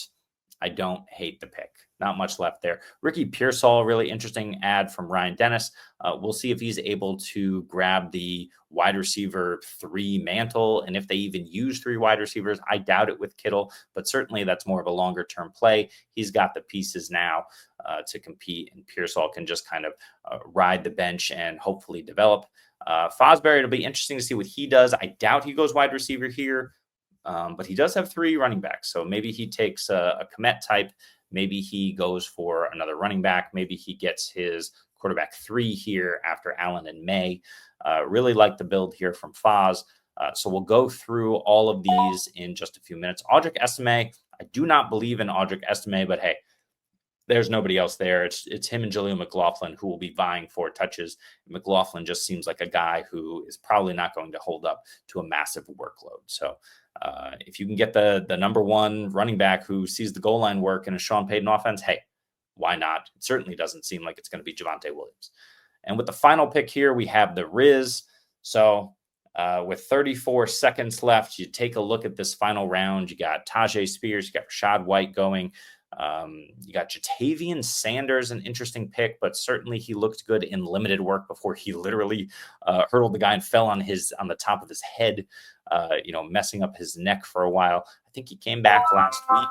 I don't hate the pick. Not much left there. Ricky Pearsall, really interesting ad from Ryan Dennis. We'll see if he's able to grab the wide receiver 3 mantle. And if they even use 3 wide receivers, I doubt it with Kittle, but certainly that's more of a longer term play. He's got the pieces now to compete, and Pearsall can just kind of ride the bench and hopefully develop. Fosbury, it'll be interesting to see what he does. I doubt he goes wide receiver here, but he does have 3 running backs. So maybe he takes a Kmet type. Maybe he goes for another running back. Maybe he gets his quarterback 3 here after Allen and May. Really like the build here from Foz. So we'll go through all of these in just a few minutes. Audric Estime, I do not believe in Audric Estime, but hey, there's nobody else there. It's him and Jaleel McLaughlin who will be vying for touches. McLaughlin just seems like a guy who is probably not going to hold up to a massive workload. So if you can get the number 1 running back who sees the goal line work in a Sean Payton offense, hey, why not? It certainly doesn't seem like it's going to be Javonte Williams. And with the final pick here, we have the Riz. So with 34 seconds left, you take a look at this final round. You got Tajay Spears, you got Rashad White going. You got Jatavian Sanders, an interesting pick, but certainly he looked good in limited work before he literally hurdled the guy and fell on the top of his head, messing up his neck for a while. I think he came back last week,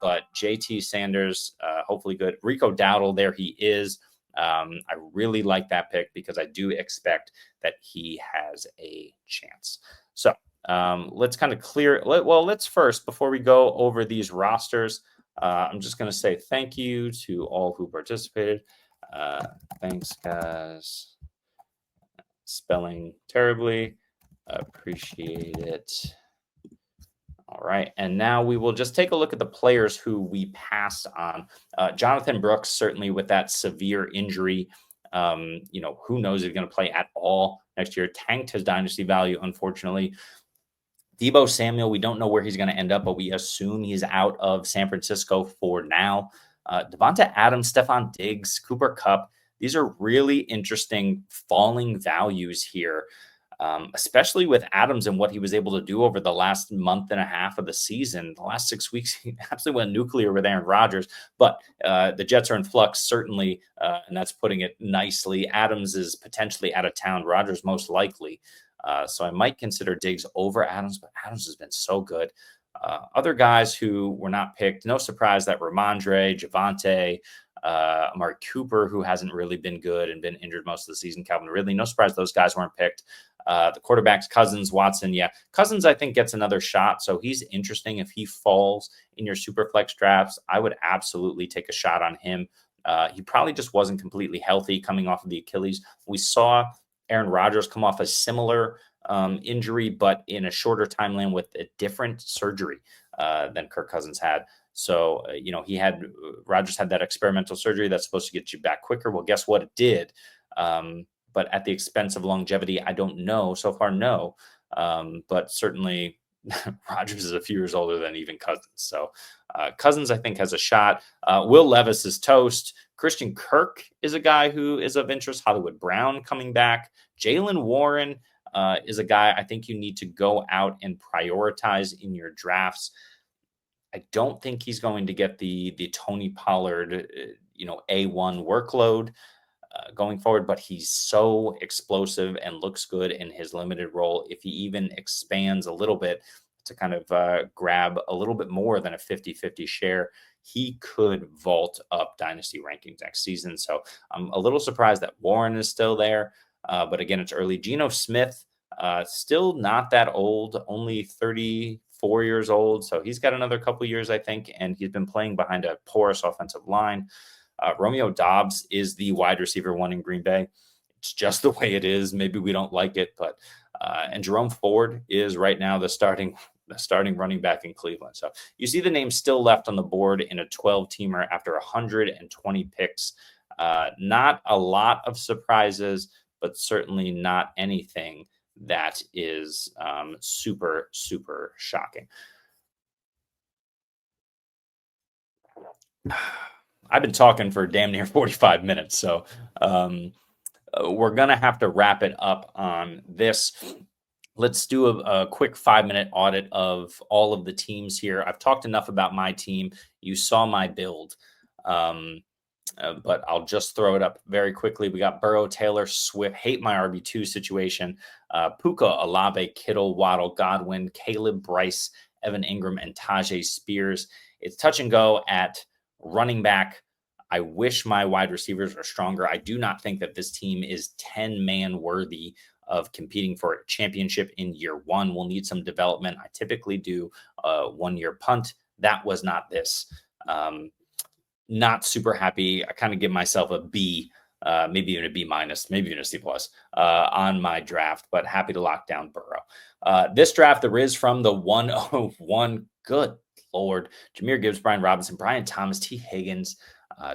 but JT Sanders, hopefully good. Rico Dowdle, there he is. I really like that pick because I do expect that he has a chance. So let's kind of clear. Let's first, before we go over these rosters, I'm just going to say thank you to all who participated. Thanks, guys. Spelling terribly. Appreciate it. All right. And now we will just take a look at the players who we passed on. Jonathan Brooks, certainly with that severe injury, who knows if he's going to play at all next year. Tanked his dynasty value, unfortunately. Deebo Samuel, we don't know where he's going to end up, but we assume he's out of San Francisco for now. Devonta Adams, Stephon Diggs, Cooper Kupp. These are really interesting falling values here. especially with Adams and what he was able to do over the last month and a half of the season. The last 6 weeks, he absolutely went nuclear with Aaron Rodgers. But the Jets are in flux, certainly, and that's putting it nicely. Adams is potentially out of town. Rodgers most likely. So I might consider Diggs over Adams, but Adams has been so good. Other guys who were not picked, no surprise that Ramondre, Javante, Amari Cooper, who hasn't really been good and been injured most of the season, Calvin Ridley, no surprise those guys weren't picked. The quarterbacks, Cousins, Watson. Yeah, Cousins, I think, gets another shot. So he's interesting. If he falls in your super flex drafts, I would absolutely take a shot on him. He probably just wasn't completely healthy coming off of the Achilles. We saw Aaron Rodgers come off a similar injury, but in a shorter timeline with a different surgery than Kirk Cousins had. So, Rodgers had that experimental surgery that's supposed to get you back quicker. Well, guess what? It did. But at the expense of longevity, I don't know. So far, no. But certainly, Rodgers is a few years older than even Cousins. So Cousins, I think, has a shot. Will Levis is toast. Christian Kirk is a guy who is of interest. Hollywood Brown coming back. Jaylen Warren is a guy I think you need to go out and prioritize in your drafts. I don't think he's going to get the Tony Pollard, A1 workload going forward, but he's so explosive and looks good in his limited role. If he even expands a little bit to kind of grab a little bit more than a 50-50 share, he could vault up Dynasty rankings next season. So I'm a little surprised that Warren is still there. But again, it's early. Geno Smith, still not that old, only 34 years old. So he's got another couple years, I think, and he's been playing behind a porous offensive line. Romeo Doubs is the wide receiver one in Green Bay. It's just the way it is. Maybe we don't like it, but and Jerome Ford is right now the starting running back in Cleveland. So you see the name still left on the board in a 12-teamer after 120 picks. Not a lot of surprises, but certainly not anything that is super, super shocking. I've been talking for damn near 45 minutes, so we're going to have to wrap it up on this. Let's do a quick 5-minute audit of all of the teams here. I've talked enough about my team. You saw my build, but I'll just throw it up very quickly. We got Burrow, Taylor, Swift, hate my RB2 situation, Puka, Olave, Kittle, Waddle, Godwin, Caleb, Bryce, Evan Ingram, and Tajay Spears. It's touch and go at running back. I wish my wide receivers were stronger. I do not think that this team is 10-man worthy of competing for a championship in year one. We'll need some development. I typically do a 1-year punt. That was not this. Not super happy. I kind of give myself a B, maybe even a B minus, maybe even a C plus on my draft, but happy to lock down Burrow. This draft, the Riz from the 101. Good Lord. Jahmyr Gibbs, Brian Robinson, Brian Thomas, T. Higgins,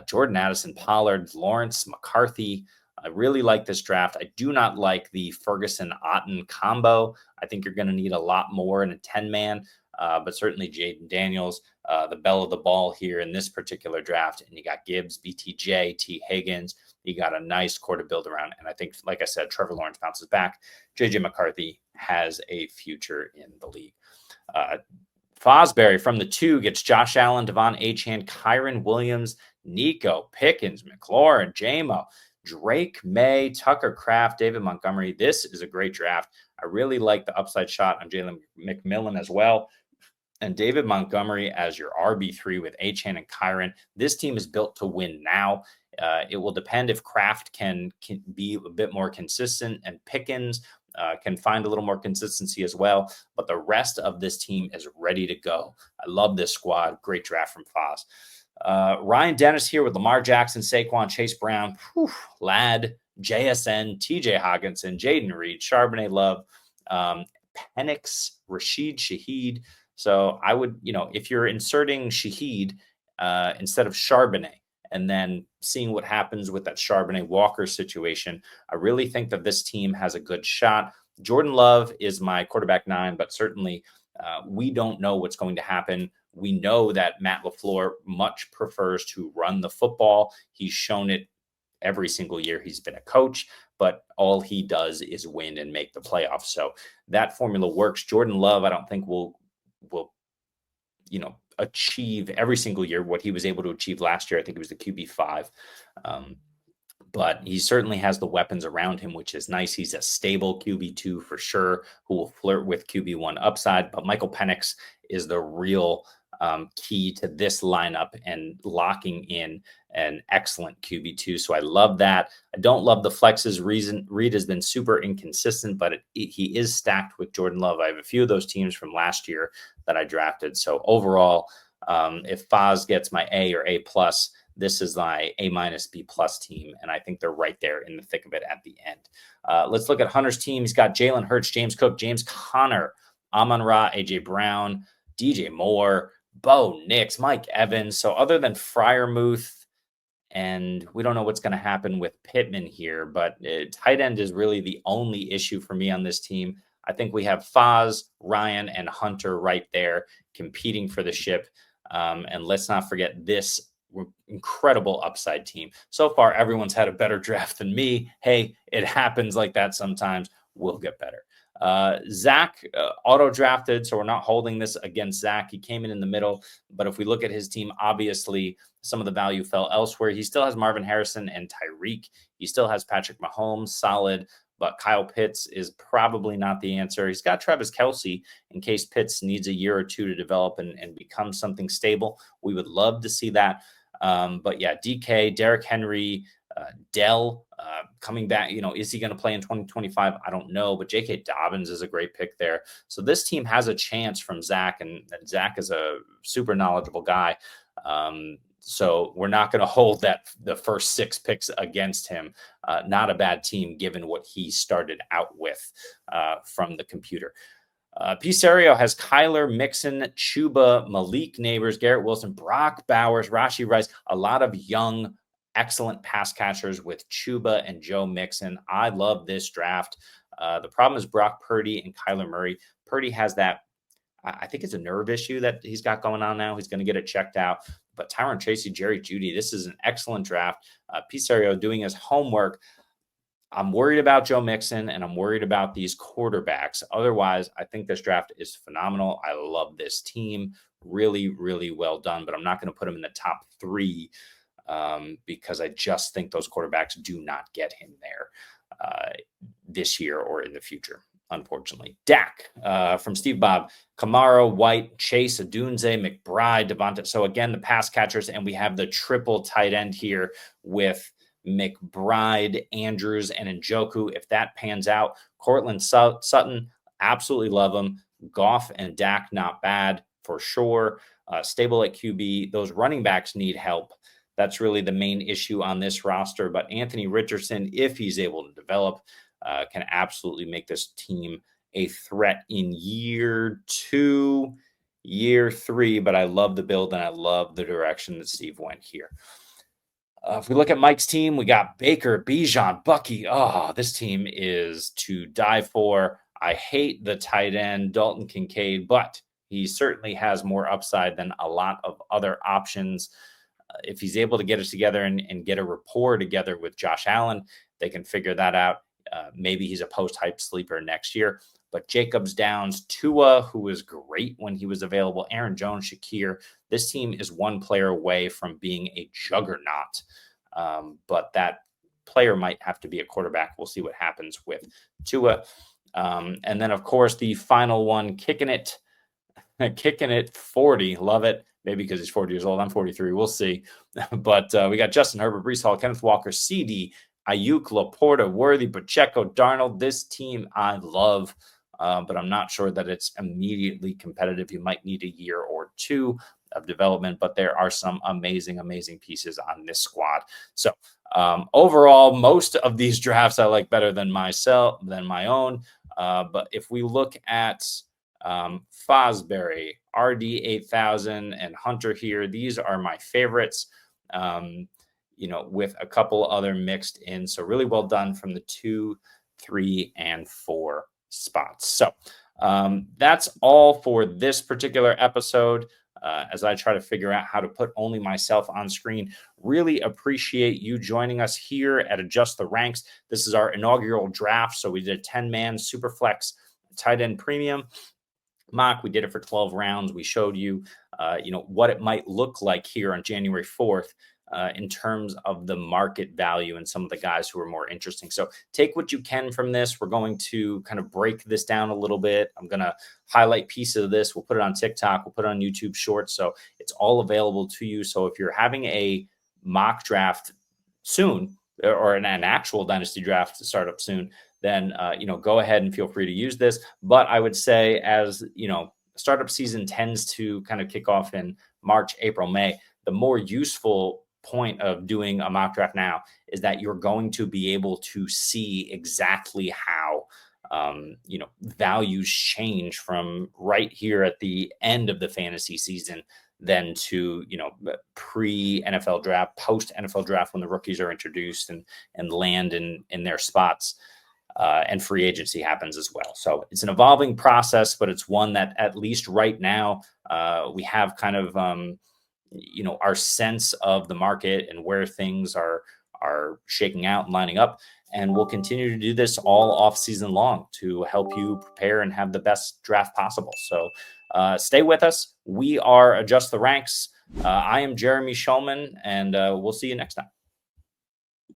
Jordan Addison, Pollard, Lawrence, McCarthy. I really like this draft. I do not like the Ferguson-Otten combo. I think you're going to need a lot more in a 10-man, but certainly Jaden Daniels, the belle of the ball here in this particular draft. And you got Gibbs, BTJ, T. Higgins. You got a nice core to build around. And I think, like I said, Trevor Lawrence bounces back. JJ McCarthy has a future in the league. Fosbury from the 2 gets Josh Allen, Devon Achane, Kyron Williams, Nico Pickens, McLaurin, Jamo, Drake May, Tucker Kraft, David Montgomery. This is a great draft. I really like the upside shot on Jalen McMillan as well. And David Montgomery as your RB3 with Achane and Kyron. This team is built to win now. It will depend if Kraft can be a bit more consistent and Pickens can find a little more consistency as well. But the rest of this team is ready to go. I love this squad. Great draft from Foz. Ryan Dennis here with Lamar Jackson, Saquon, Chase Brown, Ladd, JSN, TJ Hawkinson, Jaden Reed, Charbonnet Love, Penix, Rashid Shaheed. So I would, if you're inserting Shaheed instead of Charbonnet and then seeing what happens with that Charbonnet Walker situation, I really think that this team has a good shot. Jordan Love is my quarterback 9, but certainly we don't know what's going to happen. We know that Matt LaFleur much prefers to run the football. He's shown it every single year he's been a coach, but all he does is win and make the playoffs. So that formula works. Jordan Love, I don't think will achieve every single year what he was able to achieve last year. I think it was the QB5. Um, but he certainly has the weapons around him, which is nice. He's a stable QB2 for sure, who will flirt with QB1 upside. But Michael Penix is the real key to this lineup and locking in an excellent QB2. So I love that. I don't love the flexes. Reed has been super inconsistent, but he is stacked with Jordan Love. I have a few of those teams from last year that I drafted. So overall, if Foz gets my A or A plus, this is my A minus B plus team, and I think they're right there in the thick of it at the end. Let's look at Hunter's team. He's got Jalen Hurts, James Cook, James Conner, Amon-Ra, AJ Brown, DJ Moore, Bo Nix, Mike Evans. So other than Freiermuth, and we don't know what's going to happen with Pittman here, but tight end is really the only issue for me on this team. I think we have Foz, Ryan, and Hunter right there competing for the ship. And let's not forget this incredible upside team. So far, everyone's had a better draft than me. Hey, it happens like that sometimes. We'll get better. Zach auto drafted, so we're not holding this against Zach. He came in the middle, but if we look at his team, obviously some of the value fell elsewhere. He still has Marvin Harrison and Tyreek. He still has Patrick Mahomes, solid, but Kyle Pitts is probably not the answer. He's got Travis Kelce in case Pitts needs a year or two to develop and become something stable. We would love to see that. But yeah, DK, Derrick Henry, Dell coming back. Is he going to play in 2025? I don't know, but J.K. Dobbins is a great pick there. So this team has a chance from Zach, and Zach is a super knowledgeable guy. So we're not going to hold the first 6 picks against him. Not a bad team given what he started out with from the computer. Pisario has Kyler, Mixon, Chuba, Malik Neighbors, Garrett Wilson, Brock Bowers, Rashi Rice, a lot of young, excellent pass catchers with Chuba and Joe Mixon. I love this draft. The problem is Brock Purdy and Kyler Murray. Purdy has that, I think it's a nerve issue that he's got going on now. He's going to get it checked out. But Tyron Tracy, Jerry Jeudy, this is an excellent draft. Pisario doing his homework. I'm worried about Joe Mixon, and I'm worried about these quarterbacks. Otherwise, I think this draft is phenomenal. I love this team. Really, really well done. But I'm not going to put him in the top 3 because I just think those quarterbacks do not get him there this year or in the future, unfortunately. Dak from Steve Bob, Kamara, White, Chase, Adunze, McBride, Devonta. So again, the pass catchers, and we have the triple tight end here with McBride, Andrews, and Njoku. If that pans out, Cortland Sutton, absolutely love him. Goff and Dak, not bad for sure. Stable at QB. Those running backs need help. That's really the main issue on this roster. But Anthony Richardson, if he's able to develop, can absolutely make this team a threat in year 2, year 3. But I love the build, and I love the direction that Steve went here. If we look at Mike's team, we got Baker, Bijan, Bucky. Oh, this team is to die for. I hate the tight end, Dalton Kincaid, but he certainly has more upside than a lot of other options. If he's able to get it together and get a rapport together with Josh Allen, they can figure that out. Maybe he's a post-hype sleeper next year. But Jacobs, Downs, Tua, who was great when he was available, Aaron Jones, Shakir. This team is one player away from being a juggernaut. But that player might have to be a quarterback. We'll see what happens with Tua. And then, of course, the final one, kicking it 40. Love it. Maybe because he's 40 years old. I'm 43. We'll see. But we got Justin Herbert, Breece Hall, Kenneth Walker, CD, Ayuk, Laporta, Worthy, Pacheco, Darnold. This team I love, but I'm not sure that it's immediately competitive. You might need a year or 2 of development, but there are some amazing, amazing pieces on this squad. So overall, most of these drafts I like better than my own. But if we look at Fosbury, RD8000, and Hunter here, these are my favorites. With a couple other mixed in. So really well done from the 2, 3, and 4 spots. So that's all for this particular episode. as I try to figure out how to put only myself on screen. Really appreciate you joining us here at Adjust the Ranks. This is our inaugural draft. So we did a 10-man super flex tight end premium mock. We did it for 12 rounds. We showed you, what it might look like here on January 4th. In terms of the market value and some of the guys who are more interesting. So take what you can from this. We're going to kind of break this down a little bit. I'm going to highlight pieces of this. We'll put it on TikTok. We'll put it on YouTube Shorts. So it's all available to you. So if you're having a mock draft soon, or an actual dynasty draft to start up soon, then go ahead and feel free to use this. But I would say, as startup season tends to kind of kick off in March, April, May, the more useful point of doing a mock draft now is that you're going to be able to see exactly how values change from right here at the end of the fantasy season then to pre NFL draft, post NFL draft, when the rookies are introduced and land in their spots. And free agency happens as well. So it's an evolving process, but it's one that, at least right now, we have kind of our sense of the market and where things are shaking out and lining up. And we'll continue to do this all off season long to help you prepare and have the best draft possible. So stay with us. We are Adjust the Ranks. I am Jeremy Schulman, and we'll see you next time.